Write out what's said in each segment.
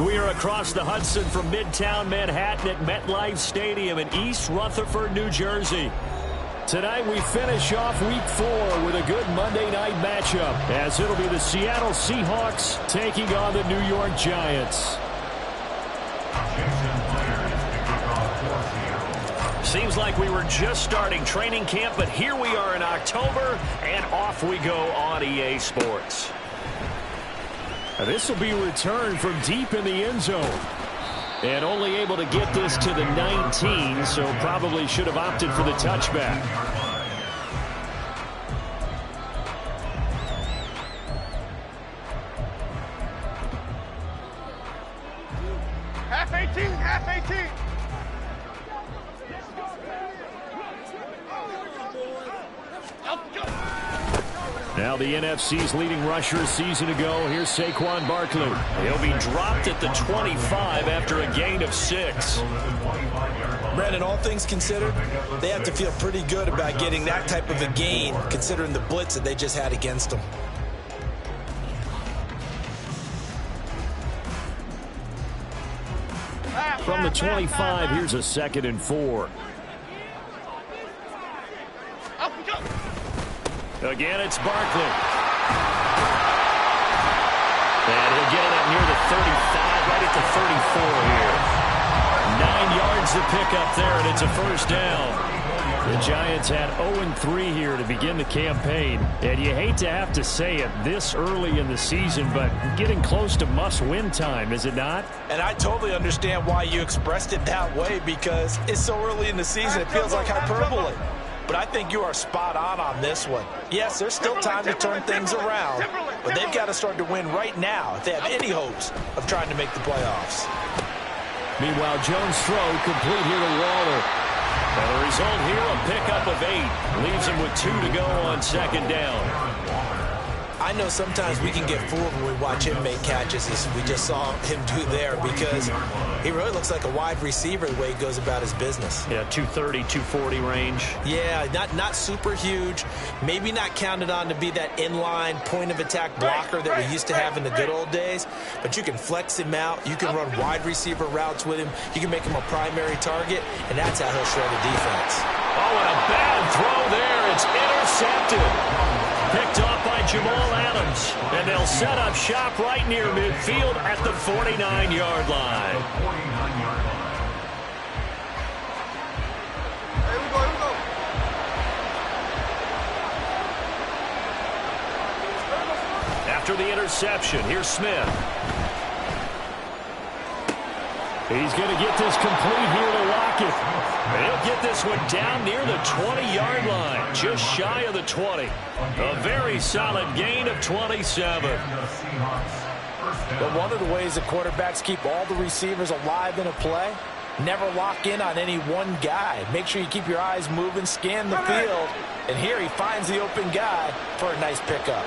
We are across the Hudson from Midtown Manhattan at MetLife Stadium in East Rutherford, New Jersey. Tonight we finish off Week 4 with a good Monday night matchup, as it'll be the Seattle Seahawks taking on the New York Giants. Seems like we were just starting training camp, but here we are in October, and off we go on EA Sports. This will be returned from deep in the end zone. And only able to get this to the 19, so probably should have opted for the touchback. Half 18, half 18. Now the NFC's leading rusher a season ago. Here's Saquon Barkley. He'll be dropped at the 25 after a gain of 6. Brandon, all things considered, they have to feel pretty good about getting that type of a gain, considering the blitz that they just had against them. From the 25, here's a 2nd and 4. Again, it's Barkley. And he'll get it up near the 35, right at the 34 here. 9 yards to pick up there, and it's a first down. The Giants had 0-3 here to begin the campaign. And you hate to have to say it this early in the season, but getting close to must-win time, is it not? And I totally understand why you expressed it that way, because it's so early in the season, it feels like hyperbole. But I think you are spot on this one. Yes, there's still time to turn things around, but they've got to start to win right now if they have any hopes of trying to make the playoffs. Meanwhile, Jones' throw complete here to Waller. And the result here, a pickup of 8. Leaves him with 2 to go on 2nd down. I know sometimes we can get fooled when we watch him make catches, as we just saw him do there, because he really looks like a wide receiver the way he goes about his business. Yeah, 230, 240 range. Yeah, not super huge. Maybe not counted on to be that inline point-of-attack blocker that we used to have in the good old days, but you can flex him out. You can run wide receiver routes with him. You can make him a primary target, and that's how he'll shred a defense. Oh, and a bad throw there. It's intercepted. Picked off by Jamal Adams. And they'll set up shop right near midfield at the 49-yard line. Here we go. After the interception, here's Smith. He's going to get this complete here to Lockett. And he'll get this one down near the 20-yard line, just shy of the 20. A very solid gain of 27. But one of the ways that quarterbacks keep all the receivers alive in a play, never lock in on any one guy. Make sure you keep your eyes moving, scan the field, and here he finds the open guy for a nice pickup.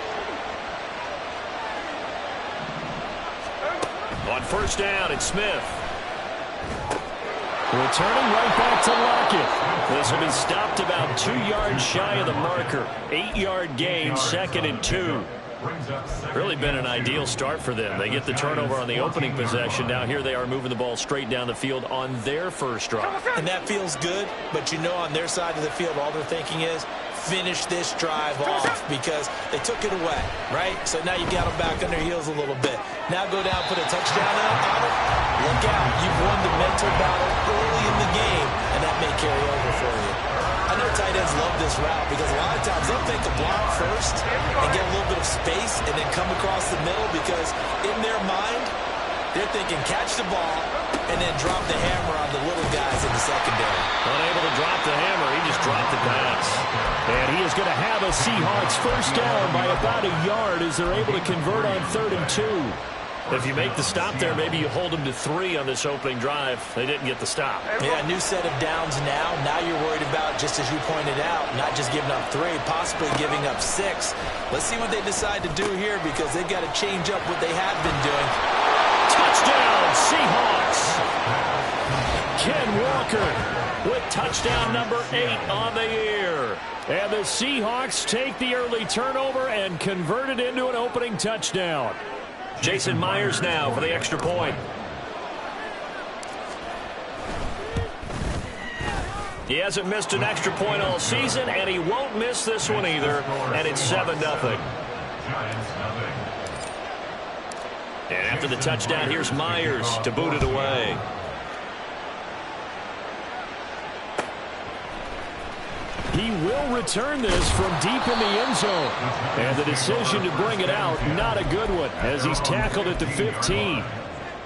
On first down, it's Smith. Returning right back to Lockett. This will be stopped about 2 yards shy of the marker. 8-yard gain, 2nd and 2. Really been an ideal start for them. They get the turnover on the opening possession. Now here they are moving the ball straight down the field on their first drive. And that feels good, but you know on their side of the field all they're thinking is finish this drive off because they took it away, right? So now you got them back on their heels a little bit. Now go down, put a touchdown on it. Look out. You've won the mental battle early in the game, and that may carry over for you. I know tight ends love this route because a lot of times they'll take a block first and get a little bit of space and then come across the middle because in their mind, they're thinking catch the ball and then drop the hammer on the little guys in the secondary. Unable to drop the hammer, he just dropped the pass. And he is going to have a Seahawks first down by about a yard as they're able to convert on 3rd and 2. If you make the stop there, maybe you hold them to 3 on this opening drive. They didn't get the stop. Yeah, new set of downs now. Now you're worried about, just as you pointed out, not just giving up 3, possibly giving up 6. Let's see what they decide to do here because they've got to change up what they have been doing. Touchdown, Seahawks! Ken Walker with touchdown number 8 on the year. And the Seahawks take the early turnover and convert it into an opening touchdown. Jason Myers now for the extra point. He hasn't missed an extra point all season, and he won't miss this one either, and it's 7-0. And after the touchdown, here's Myers to boot it away. He will return this from deep in the end zone. And the decision to bring it out, not a good one, as he's tackled at the 15.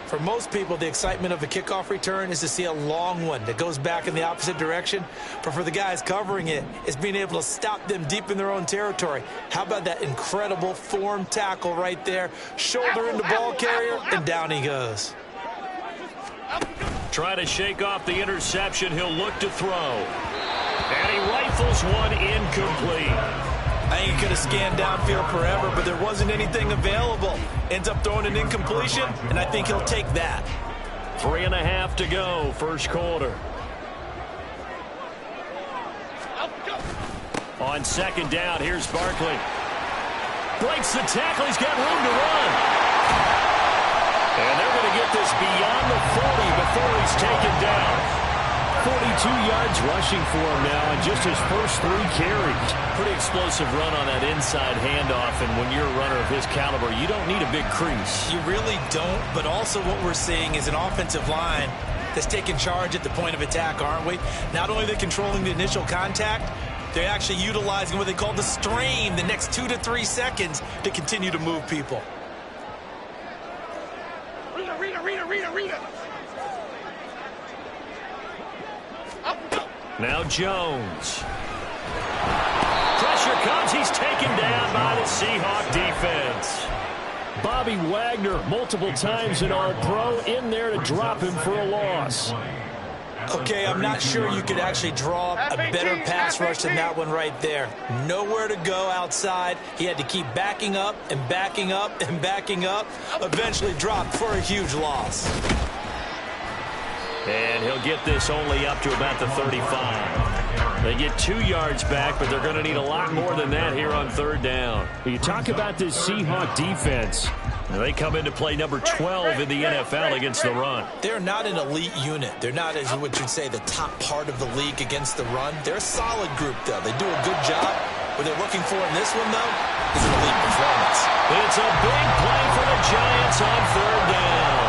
For most people, the excitement of a kickoff return is to see a long one that goes back in the opposite direction. But for the guys covering it, it's being able to stop them deep in their own territory. How about that incredible form tackle right there? Shoulder into ball carrier, and down he goes. Try to shake off the interception. He'll look to throw. And he rifles one incomplete. I think he could have scanned downfield forever, but there wasn't anything available. Ends up throwing an incompletion, and I think he'll take that. 3.5 to go, first quarter. On second down, here's Barkley. Breaks the tackle. He's got room to run. And they're going to get this beyond the 40 before he's taken down. 42 yards rushing for him now on just his first 3 carries. Pretty explosive run on that inside handoff, and when you're a runner of his caliber, you don't need a big crease. You really don't, but also what we're seeing is an offensive line that's taking charge at the point of attack, aren't we? Not only are they controlling the initial contact, they're actually utilizing what they call the strain the next 2 to 3 seconds to continue to move people. Rita. Now Jones. Pressure comes. He's taken down by the Seahawk defense. Bobby Wagner, multiple times an All-Pro, in there to drop him for a loss. Okay, I'm not sure you could actually draw a better pass rush than that one right there. Nowhere to go outside. He had to keep backing up and backing up and backing up. Eventually dropped for a huge loss. And he'll get this only up to about the 35. They get 2 yards back, but they're going to need a lot more than that here on third down. You talk about this Seahawk defense. They come into play number 12 in the NFL against the run. They're not an elite unit. They're not, as what you'd say, the top part of the league against the run. They're a solid group, though. They do a good job. What they're looking for in this one, though, is an elite performance. It's a big play for the Giants on third down.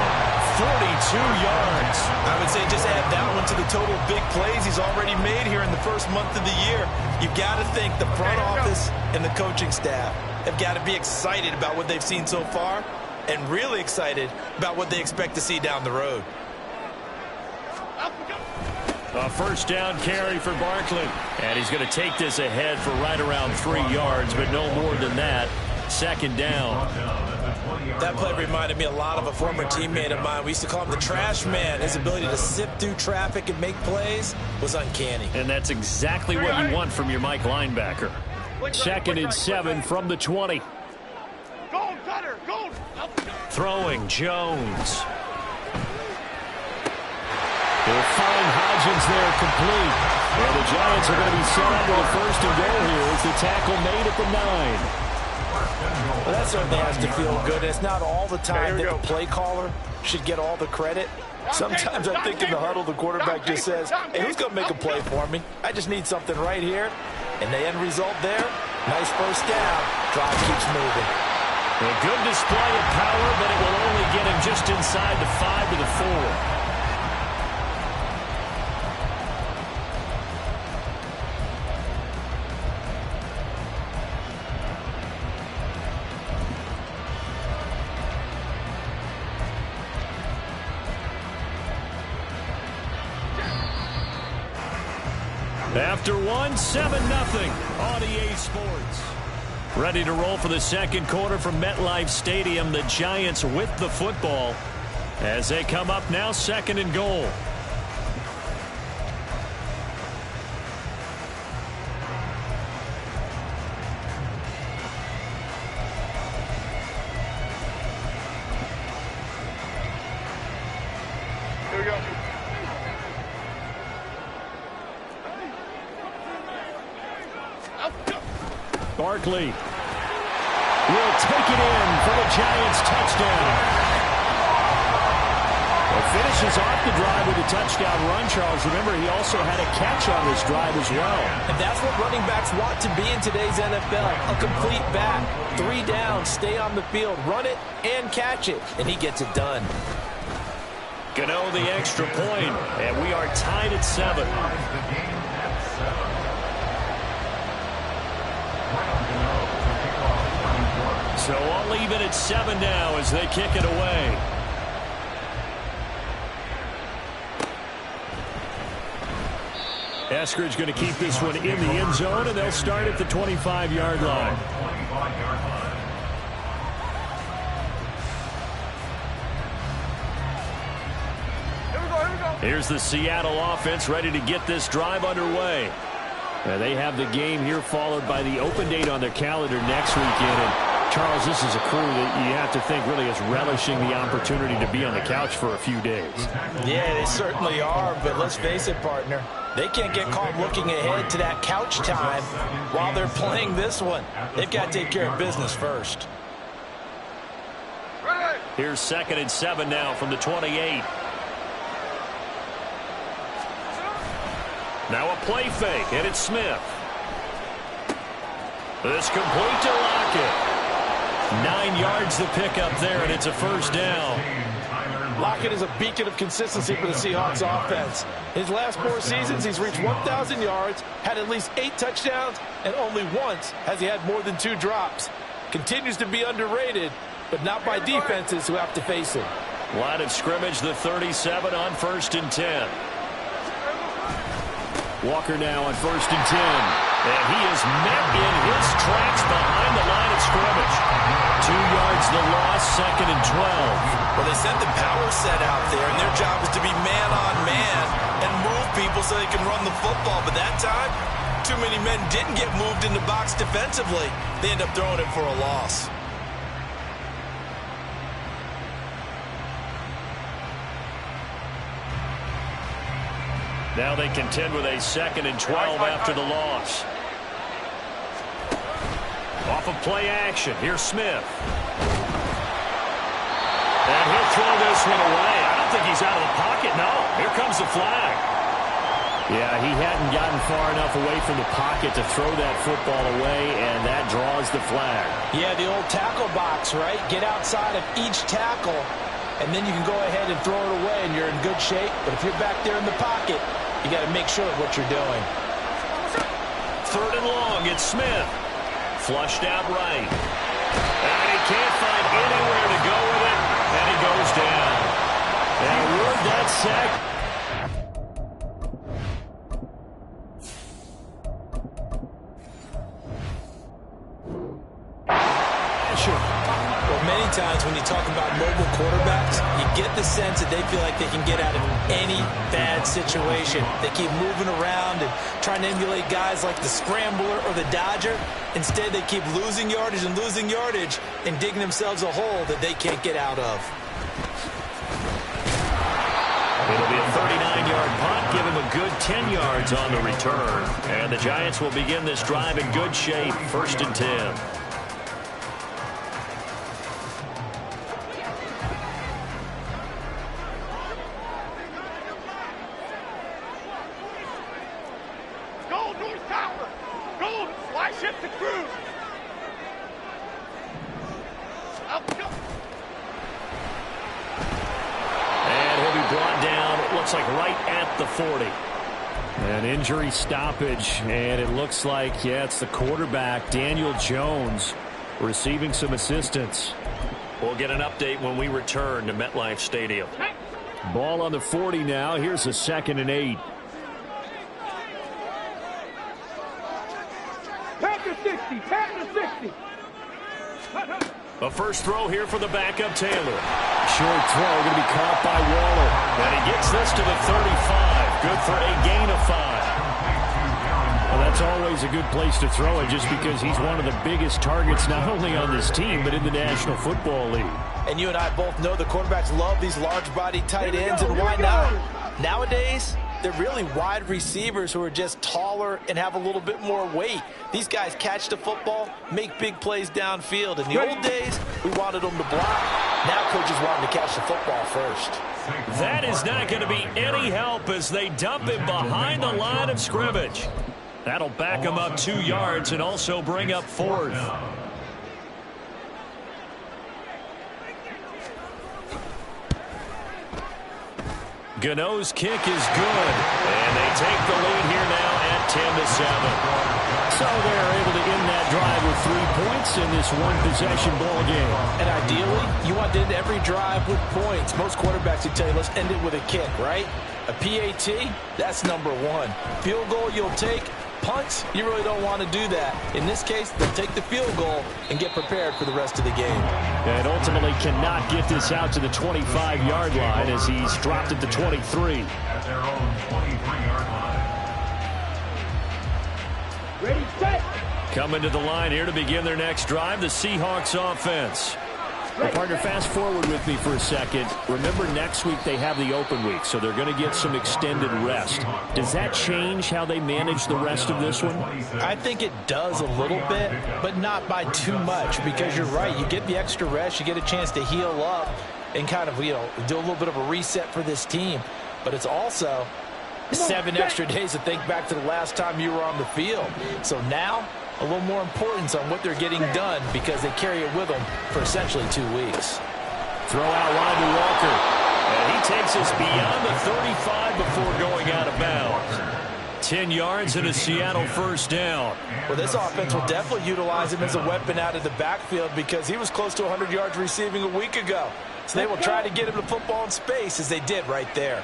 42 yards. I would say just add that one to the total big plays he's already made here in the first month of the year. You've got to think the front office and the coaching staff have got to be excited about what they've seen so far and really excited about what they expect to see down the road. A first down carry for Barkley. And he's going to take this ahead for right around 3 yards, but no more than that. Second down. That play reminded me a lot of a former teammate of mine. We used to call him the trash man. His ability to sift through traffic and make plays was uncanny. And that's exactly what you want from your Mike linebacker. Second and 7 from the 20. Go, Cutter, go. Throwing Jones. They'll find Hodgins there complete. And the Giants are going to be set up with a first and goal here as the tackle made at the 9. Well, that certainly has to feel good. It's not all the time that the play caller should get all the credit. Sometimes I think in the huddle, the quarterback just says, hey, who's going to make a play for me? I just need something right here. And the end result there, nice first down. Drive keeps moving. A good display of power, but it will only get him just inside the 5 to the 4. After 1, 7-0 on EA Sports. Ready to roll for the second quarter from MetLife Stadium. The Giants with the football as they come up now, second and goal. Here we go. Barkley will take it in for the Giants touchdown. A Finishes off the drive with a touchdown run, Charles. Remember, he also had a catch on this drive as well. And that's what running backs want to be in today's NFL. A complete back. 3 down, stay on the field, run it and catch it, and he gets it done. Gano the extra point, and we are tied at 7. So I'll leave it at 7 now as they kick it away. Eskridge going to keep this one in the end zone, and they'll start at the 25-yard line. Here's the Seattle offense ready to get this drive underway. They have the game here followed by the open date on their calendar next weekend. And Charles, this is a crew that you have to think really is relishing the opportunity to be on the couch for a few days. Yeah, they certainly are, but let's face it, partner. They can't get caught looking ahead to that couch time while they're playing this one. They've got to take care of business first. Here's 2nd and 7 now from the 28. Now a play fake, and it's Smith. This complete to Lockett. 9 yards the pickup there, and it's a first down. Lockett is a beacon of consistency for the Seahawks offense. His last 4 seasons, he's reached 1,000 yards, had at least 8 touchdowns, and only once has he had more than 2 drops. Continues to be underrated, but not by defenses who have to face him. Line of scrimmage, the 37 on 1st and 10. Walker now on 1st and 10. And he is met in his tracks behind the line of scrimmage. 2 yards the loss, 2nd and 12. Well, they sent the power set out there, and their job is to be man-on-man and move people so they can run the football. But that time, too many men didn't get moved in the box defensively. They end up throwing it for a loss. Now they contend with a 2nd and 12 after the loss. Off of play action. Here's Smith. And he'll throw this one away. I don't think he's out of the pocket. No, here comes the flag. Yeah, he hadn't gotten far enough away from the pocket to throw that football away, and that draws the flag. Yeah, the old tackle box, right? Get outside of each tackle, and then you can go ahead and throw it away, and you're in good shape. But if you're back there in the pocket, you got to make sure of what you're doing. 3rd and long, it's Smith. Flushed out right. And he can't find anywhere to go with it, and he goes down. And with that sack. Well, many times when you talk about mobile quarterbacks, you get the sense that they feel like they can get out of any bad situation. They keep moving around and trying to emulate guys like the Scrambler or the Dodger. Instead, they keep losing yardage and digging themselves a hole that they can't get out of. It'll be a 39-yard punt, give him a good 10 yards on the return. And the Giants will begin this drive in good shape, 1st and 10. Like right at the 40. An injury stoppage, and it looks like, yeah, it's the quarterback, Daniel Jones, receiving some assistance. We'll get an update when we return to MetLife Stadium. Ball on the 40 now. Here's a 2nd and 8. Pack to 60, pack to 60. A first throw here for the backup Taylor. Short throw going to be caught by Waller. And he gets this to the 35. Good for a gain of 5. Well, that's always a good place to throw it just because he's one of the biggest targets not only on this team but in the National Football League. And you and I both know the quarterbacks love these large-body tight ends, and why not? Nowadays, they're really wide receivers who are just taller and have a little bit more weight. These guys catch the football, make big plays downfield. In the old days, we wanted them to block. Now coaches want them to catch the football first. That is not going to be any help as they dump him behind the line of scrimmage. That'll back him up 2 yards and also bring up 4th. Gano's kick is good, and they take the lead here now at 10-7. So they're able to end that drive with 3 points in this one-possession ball game. And ideally, you want to end every drive with points. Most quarterbacks would tell you, let's end it with a kick, right? A PAT, that's number 1. Field goal you'll take. Punts, you really don't want to do that. In this case, they'll take the field goal and get prepared for the rest of the game. And ultimately cannot get this out to the 25-yard line as he's dropped at the 23. At their own 23-yard line. Ready, set. Coming to the line here to begin their next drive, the Seahawks offense. Well, partner, fast forward with me for a second. Remember, next week they have the open week, so they're going to get some extended rest. Does that change how they manage the rest of this one? I think it does a little bit, but not by too much, because you're right. You get the extra rest, you get a chance to heal up and kind of, do a little bit of a reset for this team. But it's also 7 extra days to think back to the last time you were on the field. So now, a little more importance on what they're getting done because they carry it with them for essentially 2 weeks. Throw out wide to Walker. And he takes us beyond the 35 before going out of bounds. 10 yards and a Seattle first down. Well, this offense will definitely utilize him as a weapon out of the backfield because he was close to 100 yards receiving a week ago. So they will try to get him the football in space as they did right there.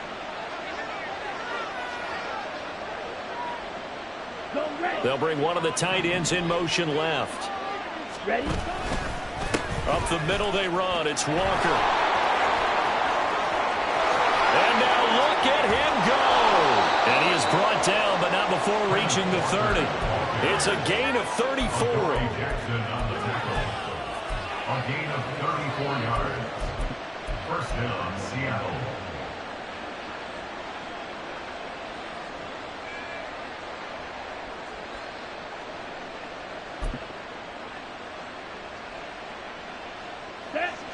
They'll bring one of the tight ends in motion left. Ready? Up the middle they run. It's Walker. And now look at him go. And he is brought down, but not before reaching the 30. It's a gain of 34. A gain of 34 yards. First down, Seattle.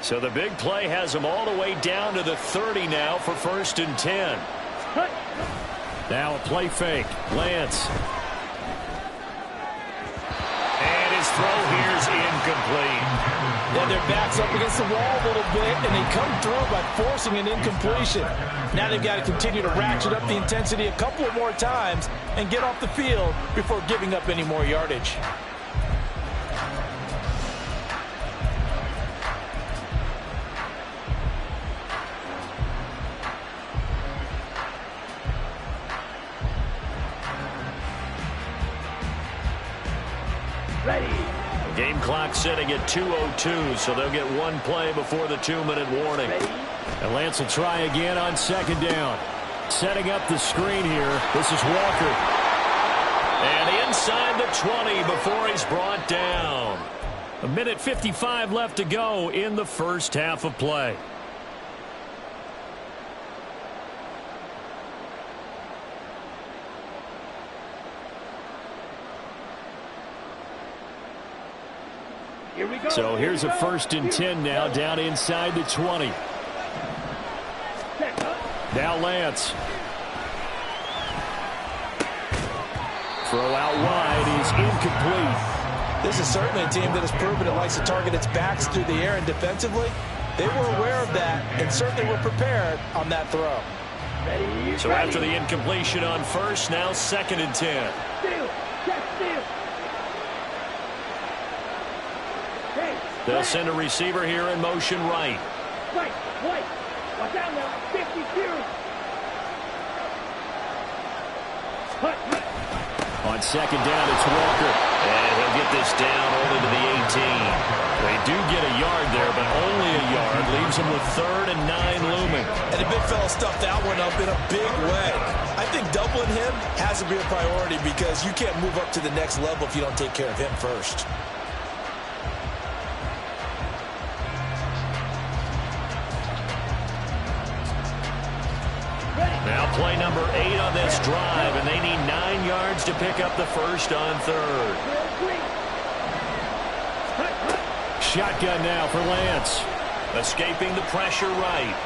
So the big play has him all the way down to the 30 now for 1st and 10. Now a play fake. Lance. And his throw here's incomplete. Yeah, their back's up against the wall a little bit, and they come through by forcing an incompletion. Now they've got to continue to ratchet up the intensity a couple of more times and get off the field before giving up any more yardage. Game clock sitting at 2:02, so they'll get one play before the 2-minute warning. And Lance will try again on 2nd down. Setting up the screen here. This is Walker. And inside the 20 before he's brought down. 1:55 left to go in the first half of play. So here's a 1st and 10 now down inside the 20. Now Lance. Throw out wide is incomplete. This is certainly a team that has proven it likes to target its backs through the air, and defensively, they were aware of that and certainly were prepared on that throw. So after the incompletion on 1st, now 2nd and 10. They'll send a receiver here in motion right. Wait. Watch out now. 52. On 2nd down, it's Walker. And he'll get this down only to the 18. They do get a yard there, but only a yard. Leaves them with 3rd and 9 looming. And the big fella stuffed that one up in a big way. I think doubling him has to be a priority because you can't move up to the next level if you don't take care of him first. Now play number 8 on this drive, and they need 9 yards to pick up the first on 3rd. Shotgun now for Lance. Escaping the pressure right.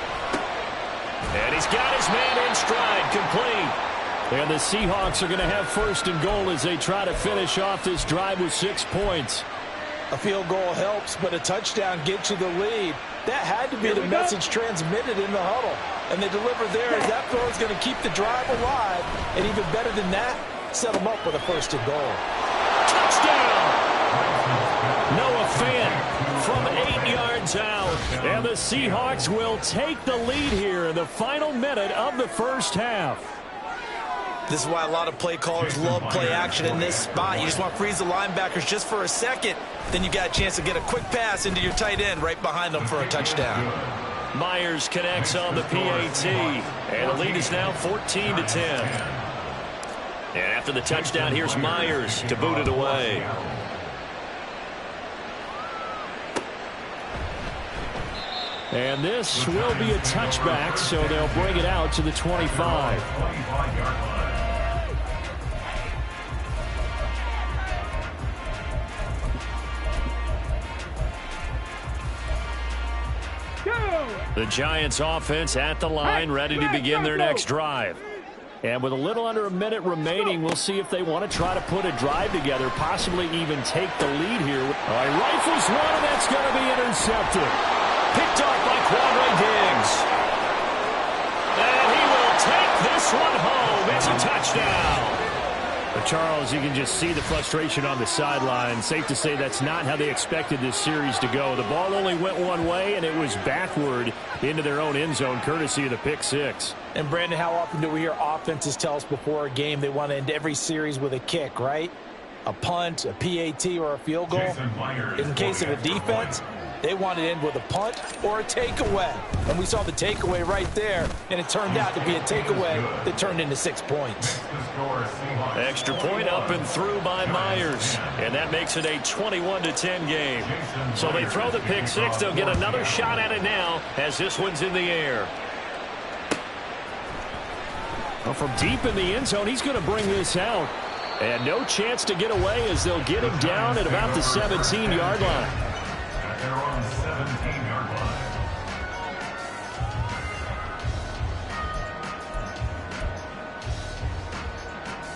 And he's got his man in stride, complete. And the Seahawks are going to have first and goal as they try to finish off this drive with 6 points. A field goal helps, but a touchdown gets you the lead. That had to be the message transmitted in the huddle. And they delivered there as that throw is going to keep the drive alive. And even better than that, set them up with a first and goal. Touchdown! Noah Fant from 8 yards out. And the Seahawks will take the lead here in the final minute of the first half. This is why a lot of play callers love play action in this spot. You just want to freeze the linebackers just for a second. Then you got a chance to get a quick pass into your tight end right behind them for a touchdown. Myers connects on the PAT. And the lead is now 14-10. And after the touchdown, here's Myers to boot it away. And this will be a touchback, so they'll bring it out to the 25. The Giants offense at the line, ready to begin their next drive. And with a little under a minute remaining, we'll see if they want to try to put a drive together, possibly even take the lead here. All right, rifles one, and that's going to be intercepted. Picked off by Quandre Diggs. And he will take this one home. It's a touchdown. But Charles, you can just see the frustration on the sideline. Safe to say that's not how they expected this series to go. The ball only went one way, and it was backward into their own end zone, courtesy of the pick six. And, Brandon, how often do we hear offenses tell us before a game they want to end every series with a kick, right? A punt, a PAT, or a field goal. In case of a defense, they want to end with a punt or a takeaway. And we saw the takeaway right there, and it turned out to be a takeaway that turned into 6 points. Extra point up and through by Myers. And that makes it a 21-10 game. So they throw the pick six. They'll get another shot at it now as this one's in the air. Well, from deep in the end zone, he's going to bring this out. And no chance to get away as they'll get him down at about the 17-yard line. They're on the 17-yard line.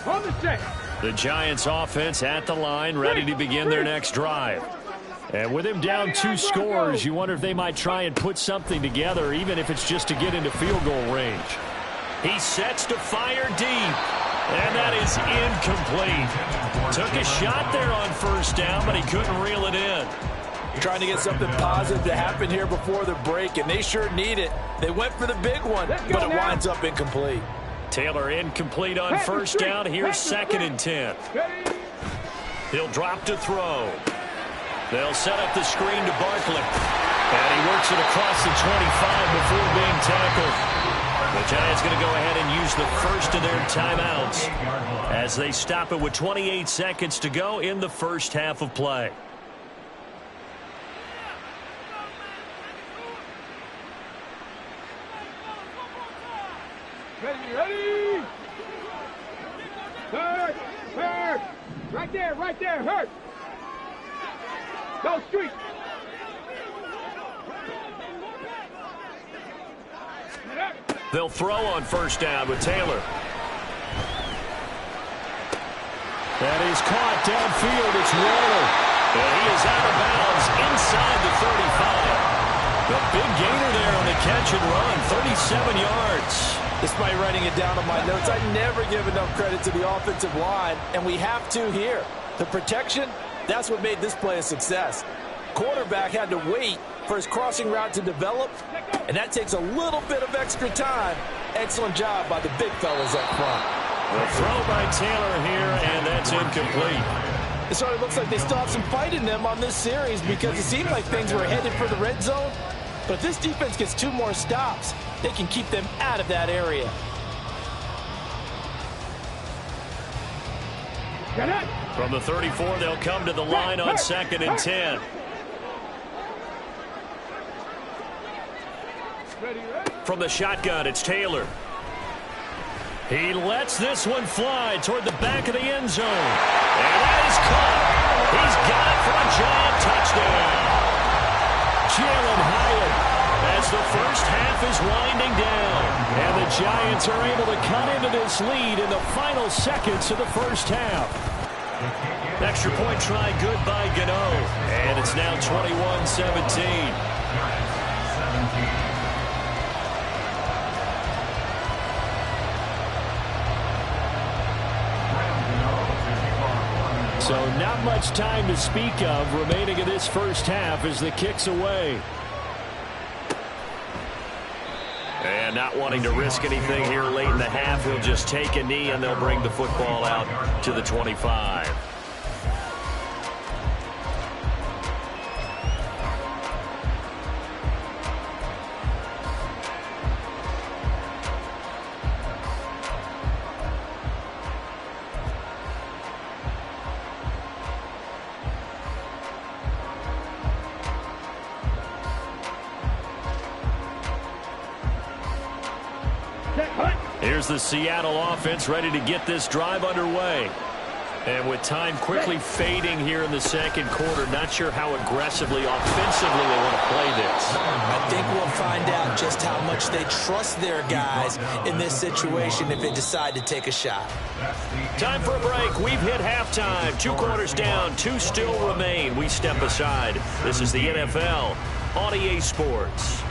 On the set. The Giants offense at the line, ready to begin their next drive. And with him down 2 scores, you wonder if they might try and put something together, even if it's just to get into field goal range. He sets to fire deep. And that is incomplete. Took a shot there on first down, but he couldn't reel it in. Trying to get something positive to happen here before the break, and they sure need it. They went for the big one, but it winds up incomplete. Taylor incomplete on first down. Here's 2nd and 10. He'll drop to throw. They'll set up the screen to Barkley. And he works it across the 25 before being tackled. The Giants going to go ahead and use the first of their timeouts as they stop it with 28 seconds to go in the first half of play. Ready. Hurt. Right there, hurt. Go street. They'll throw on first down with Taylor. That is caught downfield. It's Waller. And he is out of bounds inside the 35. The big gainer there on the catch and run, 37 yards. Despite writing it down on my notes, I never give enough credit to the offensive line, and we have to here. The protection, that's what made this play a success. Quarterback had to wait for his crossing route to develop, and that takes a little bit of extra time. Excellent job by the big fellas up front. The throw by Taylor here, and that's incomplete. It sort of looks like they still have some fight in them on this series because it seemed like things were headed for the red zone. But if this defense gets 2 more stops, they can keep them out of that area. From the 34, they'll come to the line on 2nd and 10. From the shotgun, it's Taylor. He lets this one fly toward the back of the end zone. And that is caught. He's got it for a giant touchdown. Jalen Hyatt, as the first half is winding down. Giants are able to cut into this lead in the final seconds of the first half. Extra point try good by Gano. And it's now 21-17. So not much time to speak of remaining in this first half as the kick's away. And not wanting to risk anything here late in the half, he'll just take a knee and they'll bring the football out to the 25. Here's the Seattle offense ready to get this drive underway. And with time quickly fading here in the second quarter, not sure how aggressively, offensively they want to play this. I think we'll find out just how much they trust their guys in this situation if they decide to take a shot. Time for a break. We've hit halftime. 2 quarters down, 2 still remain. We step aside. This is the NFL on EA Sports.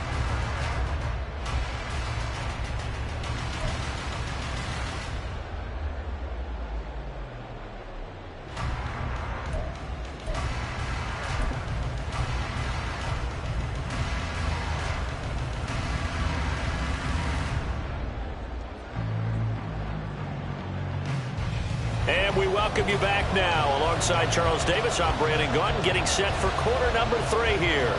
And we welcome you back now. Alongside Charles Davis, I'm Brandon Gunn, getting set for quarter number 3 here.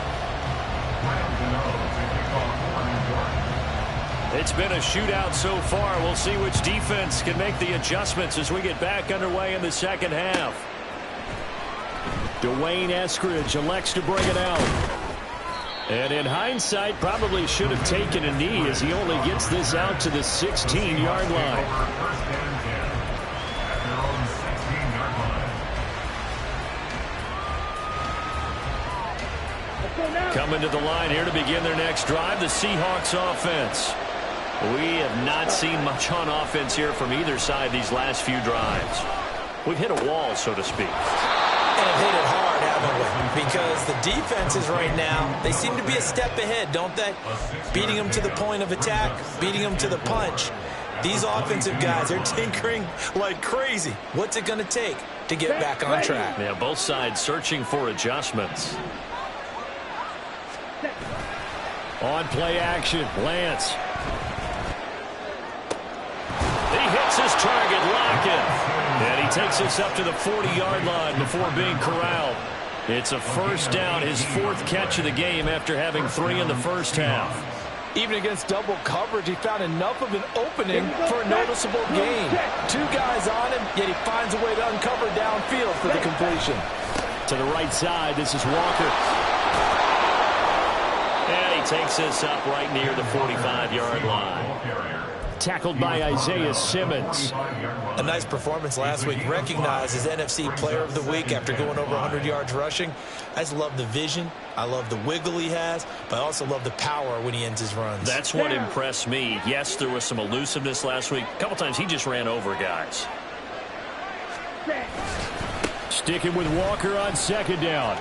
It's been a shootout so far. We'll see which defense can make the adjustments as we get back underway in the second half. Dwayne Eskridge elects to bring it out. And in hindsight, probably should have taken a knee as he only gets this out to the 16-yard line. Coming to the line here to begin their next drive, the Seahawks offense. We have not seen much on offense here from either side these last few drives. We've hit a wall, so to speak. And have hit it hard, haven't we? Because the defenses right now, they seem to be a step ahead, don't they? Beating them to the point of attack, beating them to the punch. These offensive guys are tinkering like crazy. What's it going to take to get back on track? Yeah, both sides searching for adjustments. On play action, Lance. He hits his target, Lockett. And he takes us up to the 40-yard line before being corralled. It's a first down, his 4th catch of the game after having 3 in the first half. Even against double coverage, he found enough of an opening for a noticeable gain. 2 guys on him, yet he finds a way to uncover downfield for the completion. To the right side, this is Walker. And he takes us up right near the 45-yard line. Tackled by Isaiah Simmons. A nice performance last week. Recognized as NFC Player of the Week after going over 100 yards rushing. I just love the vision. I love the wiggle he has, but I also love the power when he ends his runs. That's what impressed me. Yes, there was some elusiveness last week. A couple times he just ran over guys. Sticking with Walker on second down.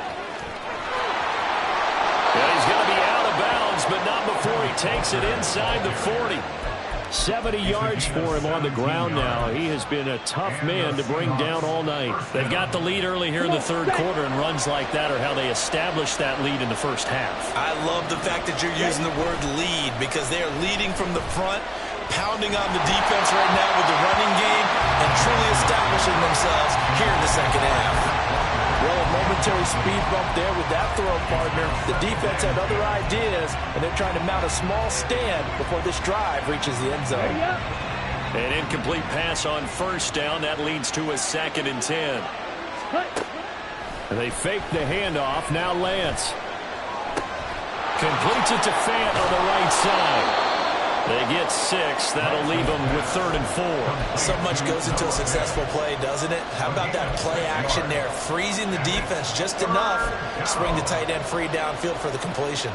And he's going to be out of bounds, but not before he takes it inside the 40. 70 yards for him on the ground now. He has been a tough man to bring down all night. They've got the lead early here in the third quarter, and runs like that are how they established that lead in the first half. I love the fact that you're using the word lead because they are leading from the front, pounding on the defense right now with the running game, and truly establishing themselves here in the second half. Well, a momentary speed bump there with that throw partner. The defense had other ideas, and they're trying to mount a small stand before this drive reaches the end zone. An incomplete pass on first down. That leads to a 2nd and 10. They fake the handoff. Now Lance completes it to Fant on the right side. They get 6. That'll leave them with 3rd and 4. So much goes into a successful play, doesn't it? How about that play action there? Freezing the defense just enough to spring the tight end free downfield for the completion.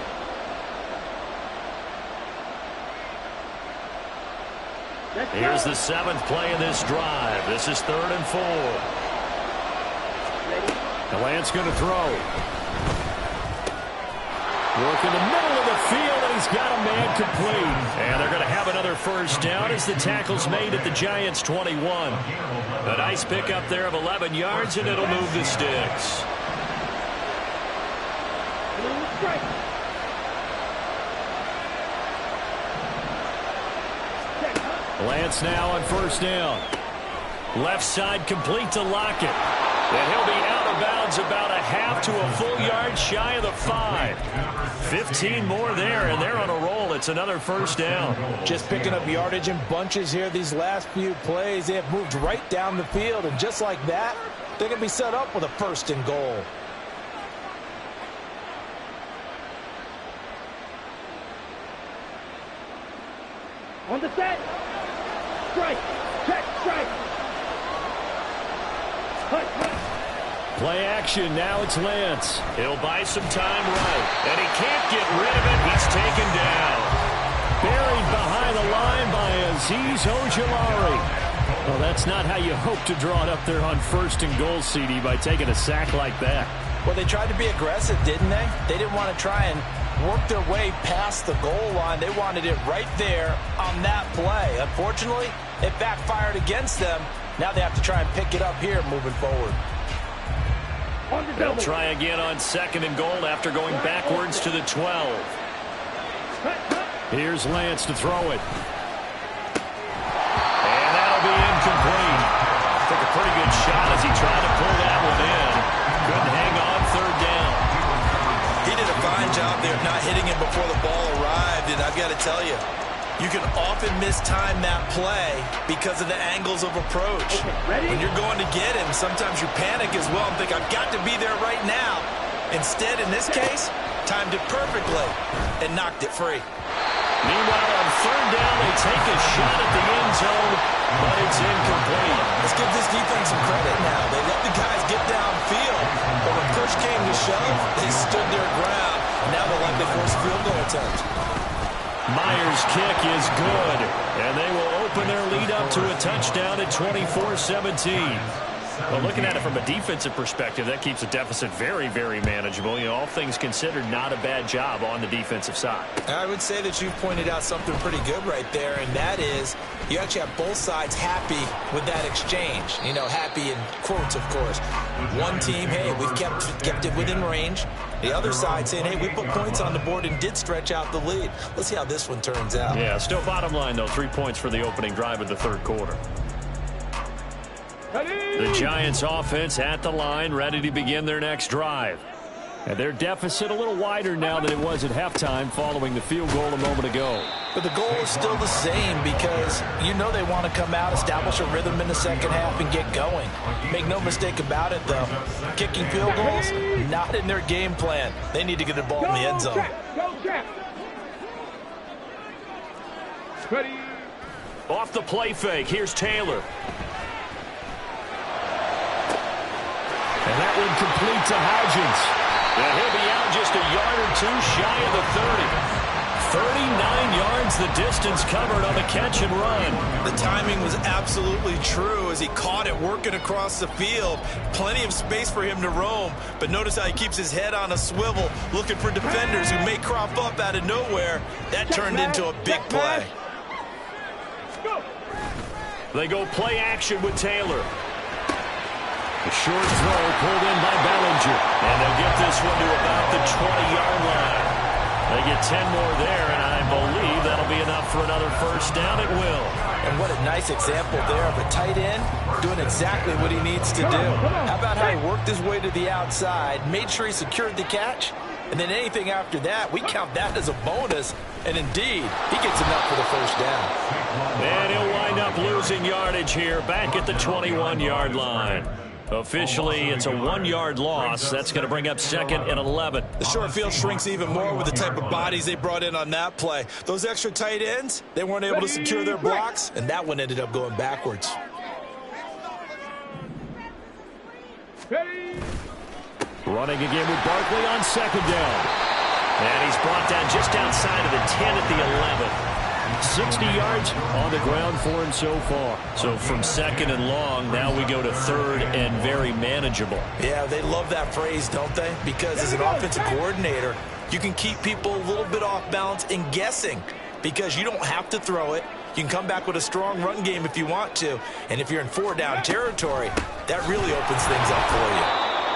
Here's the 7th play of this drive. This is 3rd and 4. The Lance going to throw. Work in the middle of the field, and he's got a man complete. And they're going to have another first down as the tackle's made at the Giants' 21. A nice pickup there of 11 yards, and it'll move the sticks. Lance now on first down. Left side complete to Lockett. And he'll be out of bounds about a half to a full yard shy of the 5. 15 more there, and they're on a roll. It's another first down. Just picking up yardage in bunches here these last few plays. They have moved right down the field, and just like that, they're going to be set up with a 1st and goal. On the set. Strike. Check. Strike. Play action. Now it's Lance. He'll buy some time right. And he can't get rid of it. He's taken down. Buried behind the line by Azeez Ojulari. Well, that's not how you hope to draw it up there on 1st and goal, CD, by taking a sack like that. Well, they tried to be aggressive, didn't they? They didn't want to try and work their way past the goal line. They wanted it right there on that play. Unfortunately, it backfired against them. Now they have to try and pick it up here moving forward. They'll try again on 2nd and goal after going backwards to the 12. Here's Lance to throw it. And that'll be incomplete. Took a pretty good shot as he tried to pull that one in. Couldn't hang on 3rd down. He did a fine job there of not hitting him before the ball arrived, and I've got to tell you, you can often mistime that play because of the angles of approach. When you're going to get him, sometimes you panic as well and think, I've got to be there right now. Instead, in this case, timed it perfectly and knocked it free. Meanwhile, on 3rd down, they take a shot at the end zone, but it's incomplete. Let's give this defense some credit now. They let the guys get downfield, but when push came to shove, they stood their ground. Now they'll likely force a field goal attempt. Myers' kick is good, and they will open their lead up to a touchdown at 24-17. Well, looking at it from a defensive perspective, that keeps the deficit very, very manageable. You know, all things considered, not a bad job on the defensive side. I would say that you've pointed out something pretty good right there, and that is you actually have both sides happy with that exchange. You know, happy in quotes, of course. One team, hey, we've kept it within range. The other side saying, hey, we put points on the board and did stretch out the lead. Let's see how this one turns out. Yeah, still bottom line, though, 3 points for the opening drive of the 3rd quarter. The Giants offense at the line, ready to begin their next drive. And their deficit a little wider now than it was at halftime following the field goal a moment ago. But the goal is still the same because you know they want to come out, establish a rhythm in the second half, and get going. Make no mistake about it, though. Kicking field goals, not in their game plan. They need to get the ball in the end zone. Go, Jack. Ready. Off the play fake, here's Taylor. And that one complete to Hodgins. And he'll be out just a yard or two shy of the 30. 39 yards the distance covered on the catch and run. The timing was absolutely true as he caught it working across the field. Plenty of space for him to roam. But notice how he keeps his head on a swivel looking for defenders who may crop up out of nowhere. That turned into a big play. They go play action with Taylor. A short throw pulled in by Bellinger. And they'll get this one to about the 20-yard line. They get 10 more there, and I believe that'll be enough for another first down. It will. And what a nice example there of a tight end doing exactly what he needs to do. How about how he worked his way to the outside, made sure he secured the catch, and then anything after that, we count that as a bonus. And indeed, he gets enough for the first down. And he'll wind up losing yardage here back at the 21-yard line. Officially, it's a 1-yard loss. That's going to bring up 2nd and 11. The short field shrinks even more with the type of bodies they brought in on that play. Those extra tight ends, they weren't able to secure their blocks, and that one ended up going backwards. Running again with Barkley on 2nd down. And he's brought down just outside of the 10 at the 11. 60 yards on the ground for him so far. So from second and long, now we go to third and very manageable. Yeah, they love that phrase, don't they? Because as an offensive coordinator, you can keep people a little bit off balance and guessing because you don't have to throw it. You can come back with a strong run game if you want to. And if you're in 4-down territory, that really opens things up for you.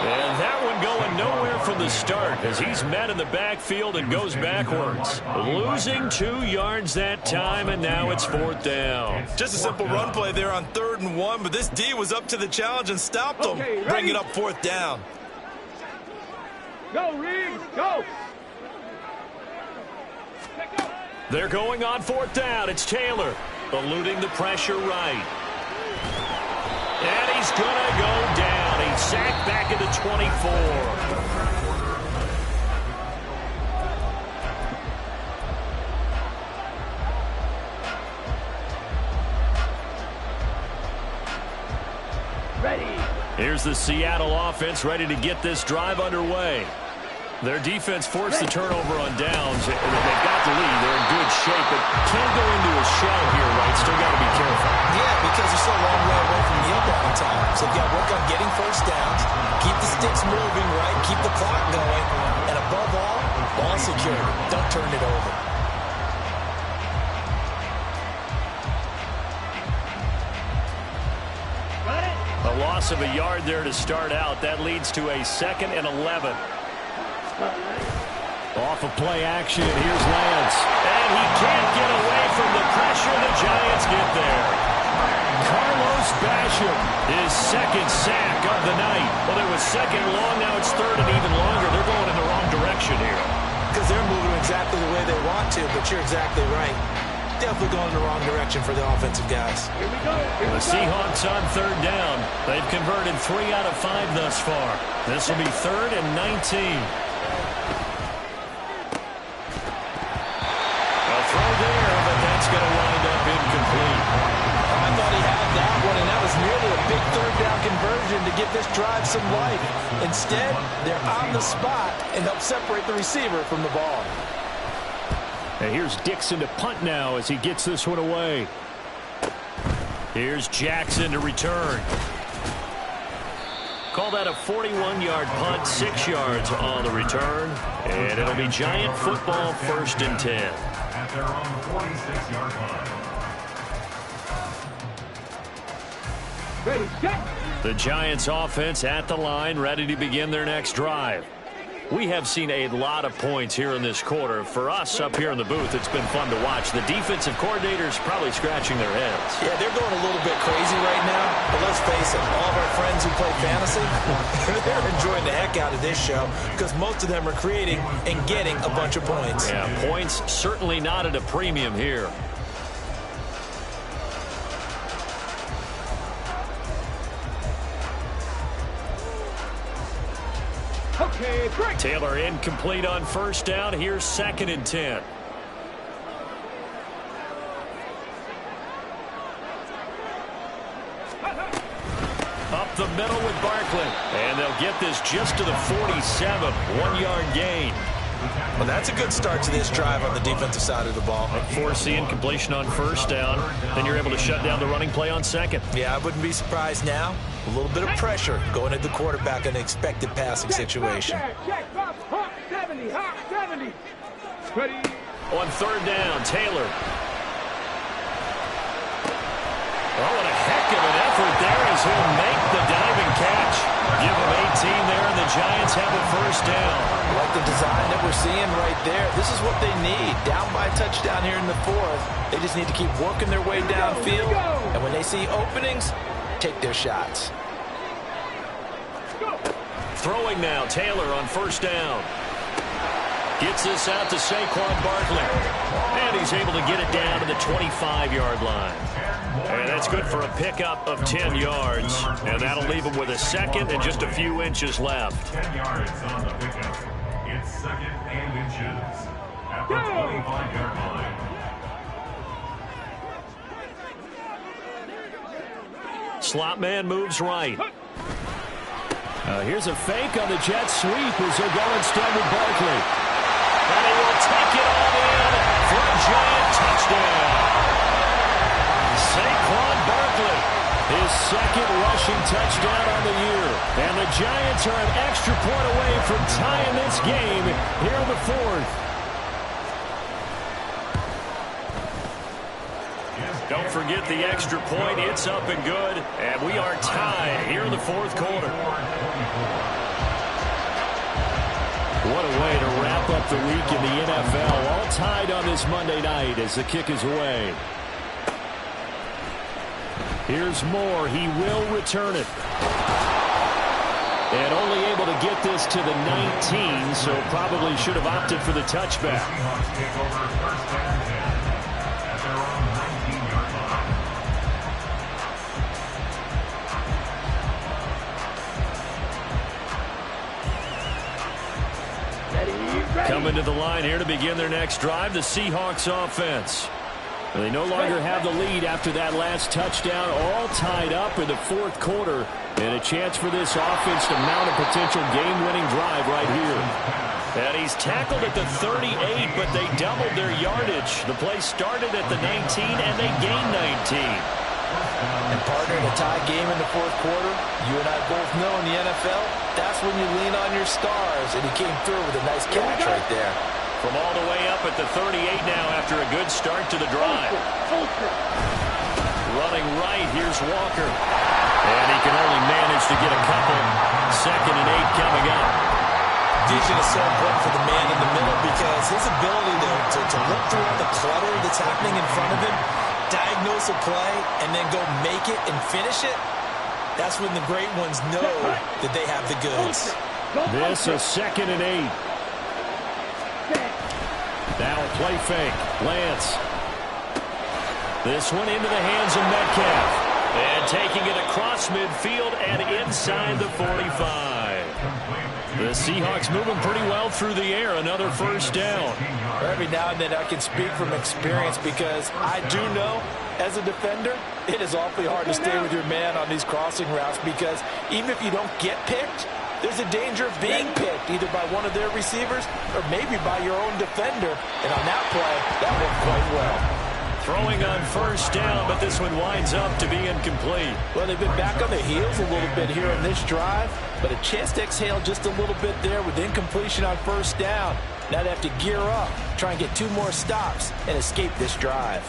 And that one going nowhere from the start as he's met in the backfield and goes backwards. Losing 2 yards that time, and now it's 4th down. Just a simple run play there on 3rd and 1, but this D was up to the challenge and stopped him. Bring it up 4th down. Go, Riggs, go! They're going on 4th down. It's Taylor eluding the pressure right. And he's going to go down. He's sacked back at the 24. Ready. Here's the Seattle offense ready to get this drive underway. Their defense forced the turnover on downs. They've got the lead. They're in good shape, but can't go into a shell here, right? Still got to be careful. Yeah, because they're so long way away from kneel down time. So they've got to work on getting first downs, keep the sticks moving, right? Keep the clock going. And above all, ball security. Don't turn it over. A loss of a yard there to start out. That leads to a 2nd and 11. Off of play action, here's Lance. And he can't get away from the pressure. The Giants get there. Carlos Basham, his 2nd sack of the night. Well, it was 2nd long, now it's 3rd and even longer. They're going in the wrong direction here. Because they're moving exactly the way they want to, but you're exactly right. Definitely going in the wrong direction for the offensive guys. Here we go. The Seahawks on 3rd down. They've converted 3 out of 5 thus far. This will be 3rd and 19. Throw there, but that's going to wind up incomplete. I thought he had that one, and that was nearly a big 3rd down conversion to give this drive some life. Instead, they're on the spot and help separate the receiver from the ball. And here's Dixon to punt now as he gets this one away. Here's Jackson to return. Call that a 41-yard punt, 6 yards on the return. And it'll be Giant football, 1st and 10. At their own 46-yard line. Ready, set. The Giants offense at the line, ready to begin their next drive. We have seen a lot of points here in this quarter. For us up here in the booth, it's been fun to watch. The defensive coordinators probably scratching their heads. Yeah, they're going a little bit crazy right now. But let's face it, all of our friends who play fantasy, they're enjoying the heck out of this show because most of them are creating and getting a bunch of points. Yeah, points certainly not at a premium here. Okay, great. Taylor incomplete on 1st down. Here's 2nd and 10. Up the middle with Barkley. And they'll get this just to the 47. 1-yard gain. Well, that's a good start to this drive on the defensive side of the ball. Force the incompletion on 1st down. Then you're able to shut down the running play on 2nd. Yeah, I wouldn't be surprised now. A little bit of pressure going at the quarterback in an expected passing situation. Check, hot 70, hot 70. Ready. On 3rd down, Taylor. Oh, and a heck of an effort there as he'll make the diving catch. Give him 18 there, and the Giants have a 1st down. Like the design that we're seeing right there, this is what they need. Down by a touchdown here in the 4th. They just need to keep working their way downfield. And when they see openings, take their shots. Throwing now, Taylor on 1st down. Gets this out to Saquon Barkley. And he's able to get it down to the 25-yard line. And that's good for a pickup of 10 yards. And that'll leave him with a 2nd and just a few inches left. 10 yards on the pickup. It's 2nd and inches. At the 25-yard line. Slot man moves right. Here's a fake on the jet sweep as they'll go instead with Barkley. And he will take it all in for a Giant touchdown. Saquon Barkley, his second rushing touchdown on the year. And the Giants are an extra point away from tying this game here in the fourth. Don't forget the extra point. It's up and good. And we are tied here in the fourth quarter. What a way to wrap up the week in the NFL. All tied on this Monday night as the kick is away. Here's Moore. He will return it. And only able to get this to the 19, so probably should have opted for the touchback. Coming to the line here to begin their next drive, the Seahawks offense. They no longer have the lead after that last touchdown, all tied up in the fourth quarter, and a chance for this offense to mount a potential game-winning drive right here. And he's tackled at the 38, but they doubled their yardage. The play started at the 19, and they gained 19. And partner, in a tie game in the fourth quarter, you and I both know in the NFL, that's when you lean on your stars, and he came through with a nice catch right there. From all the way up at the 38 now after a good start to the drive. Running right, here's Walker. And he can only manage to get a couple. 2nd and 8 coming up. Vision is so important for the man in the middle because his ability to look through all the clutter that's happening in front of him, diagnose a play, and then go make it and finish it, that's when the great ones know that they have the goods. This is 2nd and 8. Now a play fake. Lance. This one into the hands of Metcalf. And taking it across midfield and inside the 45. The Seahawks moving pretty well through the air. Another first down. Every now and then I can speak from experience because I do know as a defender it is awfully hard to stay with your man on these crossing routes because even if you don't get picked, there's a danger of being picked either by one of their receivers or maybe by your own defender. And on that play, that went quite well. Throwing on first down, but this one winds up to be incomplete. Well, they've been back on their heels a little bit here in this drive, but a chance to exhale just a little bit there with incompletion on first down. Now they have to gear up, try and get 2 more stops, and escape this drive.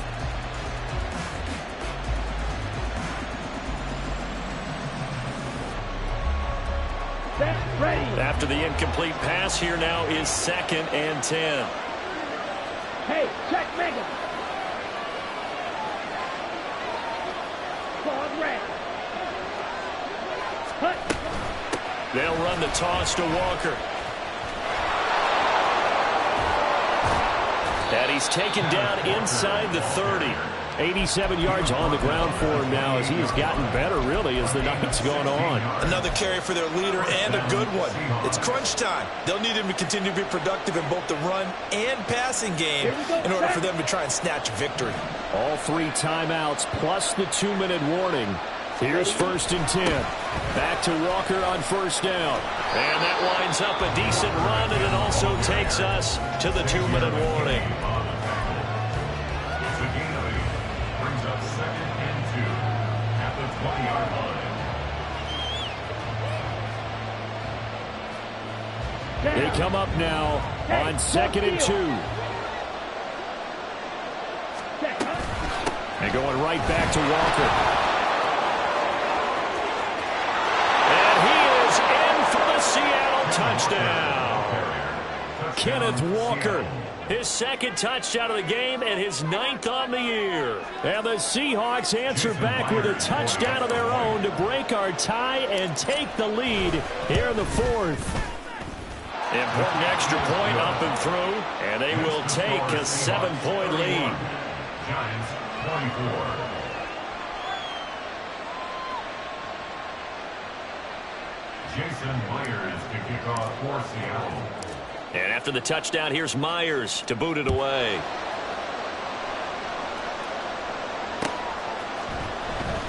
Ready. After the incomplete pass, here now is 2nd and 10. Hey, check Mega. Claude red. Hut. They'll run the toss to Walker. And he's taken down inside the 30. 87 yards on the ground for him now as he has gotten better, really, as the night's gone on. Another carry for their leader and a good one. It's crunch time. They'll need him to continue to be productive in both the run and passing game in order for them to try and snatch a victory. All 3 timeouts plus the 2-minute warning. Here's 1st and 10. Back to Walker on first down. And that winds up a decent run, and it also takes us to the 2-minute warning. They come up now on 2nd and 2. And going right back to Walker. And he is in for the Seattle touchdown. Kenneth Walker, his 2nd touchdown of the game and his 9th on the year. And the Seahawks answer back with a touchdown of their own to break our tie and take the lead here in the 4th. Important extra point up and through, and they will take a 7-point lead. Giants 24. Jason Myers to kick off for Seattle. And after the touchdown, here's Myers to boot it away.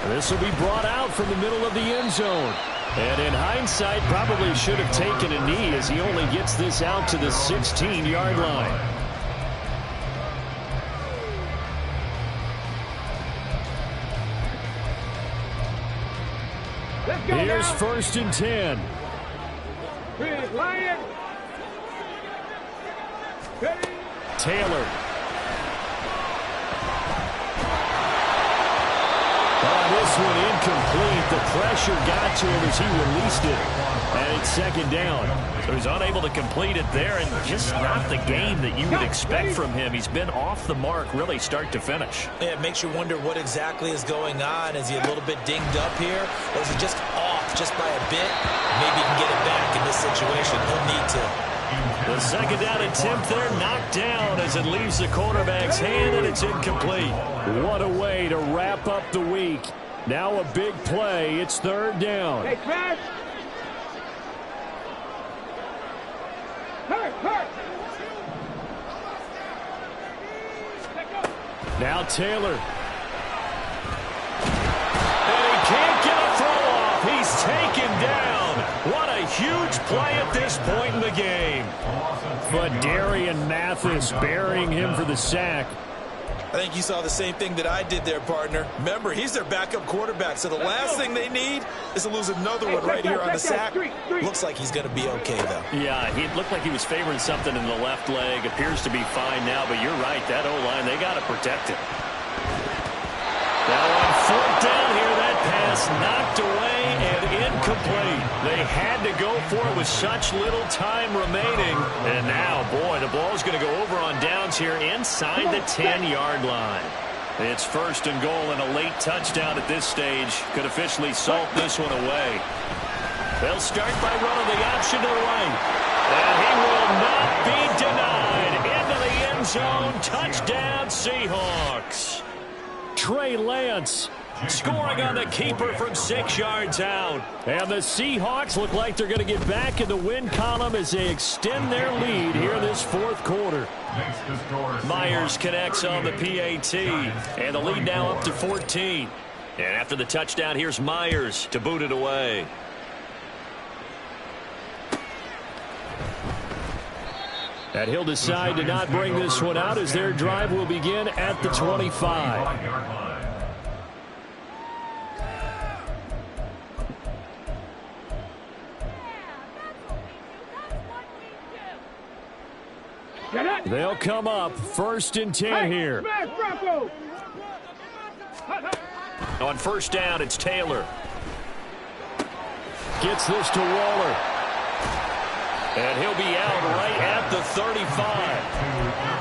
And this will be brought out from the middle of the end zone. And in hindsight, probably should have taken a knee as he only gets this out to the 16-yard line. Here's 1st and 10. Taylor. This one incomplete. The pressure got to him as he released it. And it's 2nd down. So he's unable to complete it there, and just not the game that you would expect from him. He's been off the mark really start to finish. Yeah, it makes you wonder what exactly is going on. Is he a little bit dinged up here, or is he just off just by a bit? Maybe he can get it back in this situation. He'll need to. The 2nd down attempt there knocked down as it leaves the quarterback's hand, and it's incomplete. What a way to wrap up the week. Now a big play. It's 3rd down. Hey, Chris! Hurt! Now Taylor. And he can't get a throw off. He's taken down. What a huge play at this point in the game. But Darian Mathis burying him for the sack. I think you saw the same thing that I did there, partner. Remember, he's their backup quarterback, so the last thing they need is to lose another one right here on the sack. Looks like he's going to be okay, though. Yeah, he looked like he was favoring something in the left leg. Appears to be fine now, but you're right. That O-line, they got to protect it. Now on 4th down here, that pass knocked away and incomplete. They had to go for it with such little time remaining. And now, boy, the ball's going to go over on downs here inside the 10-yard line. It's 1st and goal, and a late touchdown at this stage could officially salt this one away. They'll start by running the option to the right. And he will not be denied. Into the end zone. Touchdown, Seahawks. Trey Lance scoring on the keeper from 6 yards out. And the Seahawks look like they're going to get back in the win column as they extend their lead here in this 4th quarter. Myers connects on the PAT. And the lead now up to 14. And after the touchdown, here's Myers to boot it away. And he'll decide to not bring this one out as their drive will begin at the 25. They'll come up 1st and 10 here. On 1st down, it's Taylor. Gets this to Waller. And he'll be out right at the 35.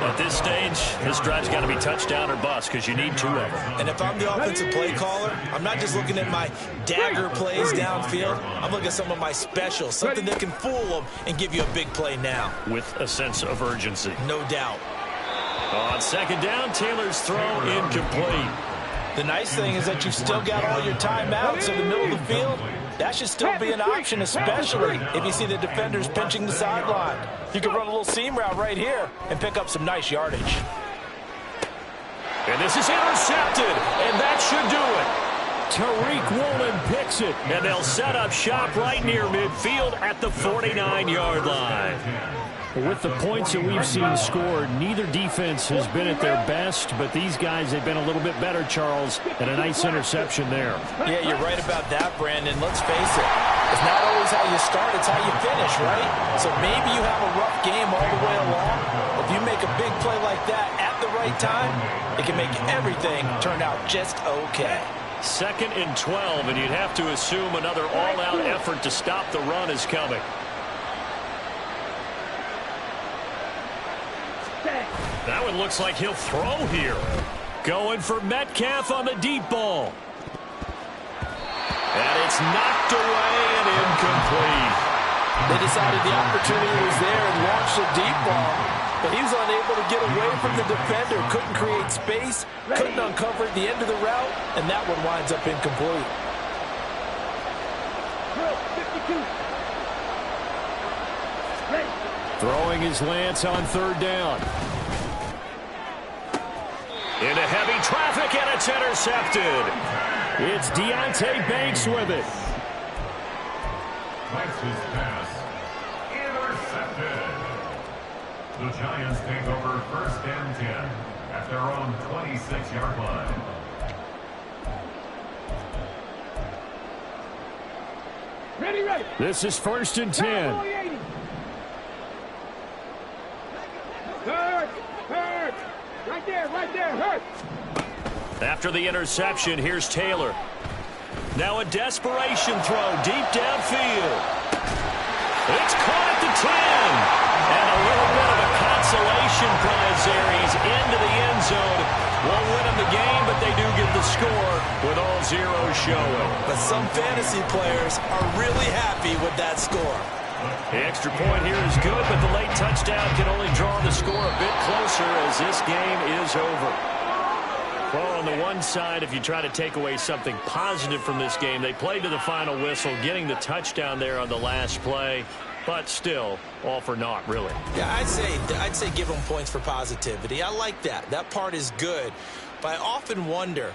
At this stage, this drive's got to be touchdown or bust because you need 2 of them. And if I'm the offensive play caller, I'm not just looking at my dagger plays downfield. I'm looking at some of my specials, something that can fool them and give you a big play now. With a sense of urgency. No doubt. On 2nd down, Taylor's throw incomplete. The nice thing is that you've still got all your timeouts in the middle of the field. That should still be an option, especially if you see the defenders pinching the sideline. You can run a little seam route right here and pick up some nice yardage. And this is intercepted, and that should do it. Tariq Woolen picks it, and they'll set up shop right near midfield at the 49-yard line. With the points that we've seen scored, neither defense has been at their best, but these guys have been a little bit better, Charles, and a nice interception there. Yeah, you're right about that, Brandon. Let's face it. It's not always how you start, it's how you finish, right? So maybe you have a rough game all the way along. If you make a big play like that at the right time, it can make everything turn out just okay. 2nd and 12, and you'd have to assume another all-out effort to stop the run is coming. That one looks like he'll throw here. Going for Metcalf on the deep ball. And it's knocked away and incomplete. They decided the opportunity was there and launched a deep ball, but he was unable to get away from the defender. Couldn't create space, couldn't uncover the end of the route, and that one winds up incomplete. Throwing his Lance on 3rd down. Into heavy traffic, and it's intercepted. It's Deonte Banks with it. Banks' pass intercepted. The Giants take over 1st and 10 at their own 26-yard line. Ready, ready. This is 1st and 10. Hurt. Hurt. Right there, hurt. After the interception, here's Taylor. Now a desperation throw deep downfield. It's caught at the 10. And a little bit of a consolation prize there. He's into the end zone. Won't win him the game, but they do get the score with all zeros showing. But some fantasy players are really happy with that score. The extra point here is good, but the late touchdown can only draw the score a bit closer as this game is over. Well, on the one side, if you try to take away something positive from this game, they played to the final whistle, getting the touchdown there on the last play, but still, all for naught, really. Yeah, I'd say give them points for positivity. I like that. That part is good. But I often wonder,